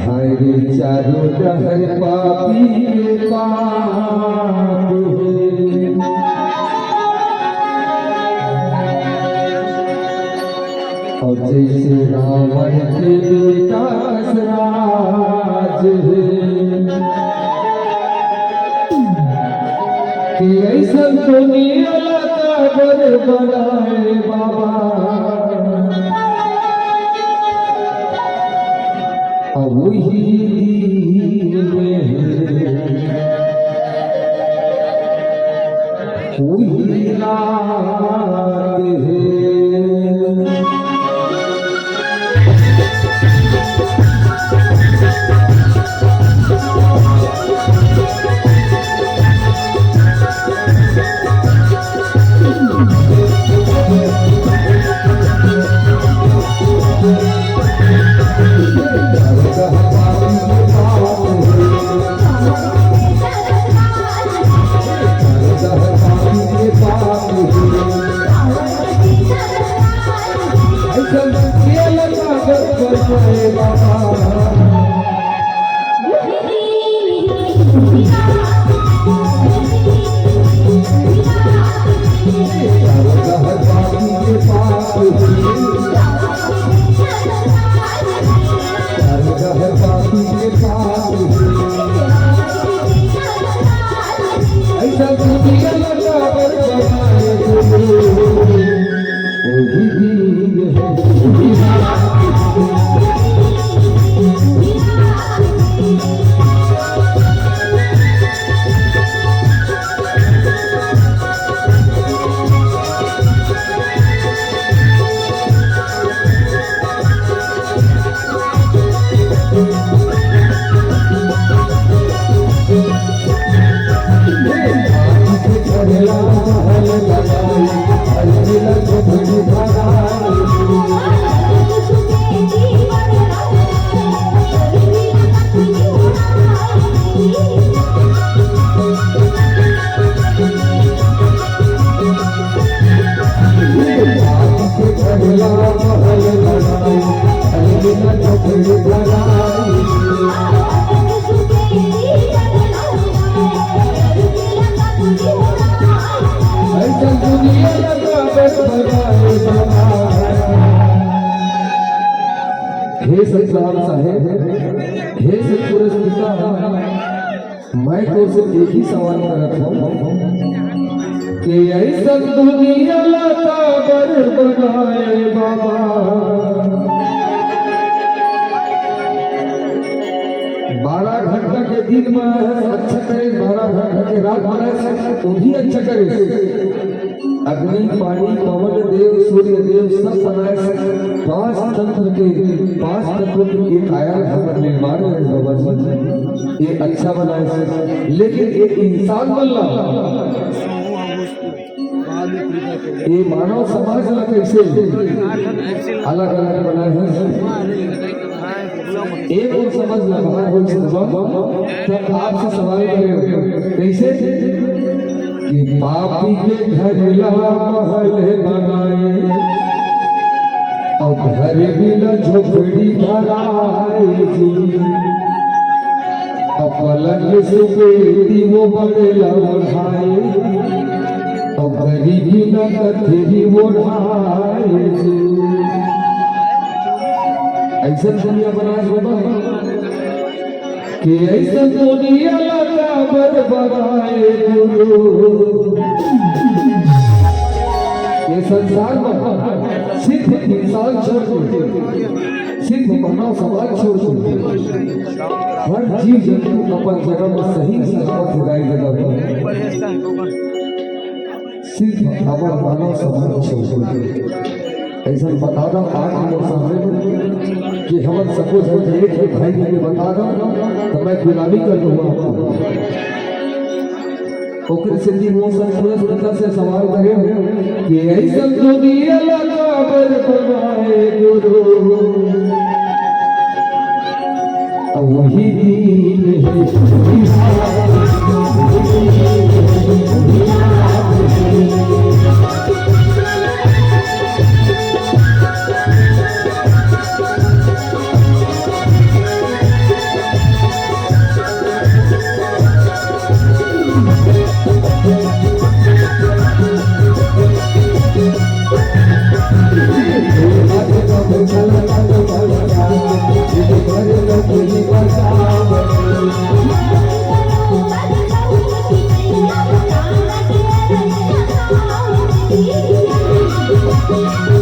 हरे चारों डहर पापी के पाप है। और जैसे रावण के बेटा राज है कि ऐसा दुनिया का बर बनाए बाबा। अब वही वही रात है। हे संसार साहेब, हे पुरस्कृता, मैं तो सिर्फ एक ही सवाल करता हूँ कि ऐसा दुनिया लता बर बनाए बाबा। 12 घंटा के दिन में अच्छा करे, 12 घंटा के रात बनाए तो भी अच्छा करे। अग्नि, पानी, पवन देव, सूर्य देव सब बनाए। 5 तत्व के 5 तत्व के काया भगवान निर्माण है, ये अच्छा बनाए। लेकिन एक इंसान बनना, ये मानव समाज में कैसे अलग अलग बनाए हैं, एक और समझ लगा हो। तब आपसे सवाल करें कैसे कि पापी के घर महल बनाए और घर बिना झोपड़ी भराए जी। और पलंग से बेटी वो बड़ेला ओढ़ाए और गरीबी न कथेरी ओढ़ाए जी। ऐसा दुनिया बनाए बाबा कि ऐसा दुनिया लगा बर बनाए गुरु। ये संसार में सिर्फ इंसान छोड़ के, सिर्फ मानव समाज छोड़ के हर जीव जंतु अपन जगह में सही सलामत हिदाई जगह सिर्फ हमारा मानव समाज छोड़ के। ऐसा बता दो आज मेरे सामने कि हम सपोज एक भाई के बता दो तो मैं गुलामी कर दूंगा। ओकर सिद्धि मौसम पुरस्कृता से सवाल करे कि ऐसा दुनिया लगा बर बनाए गुरु। वही दीन है Thank you.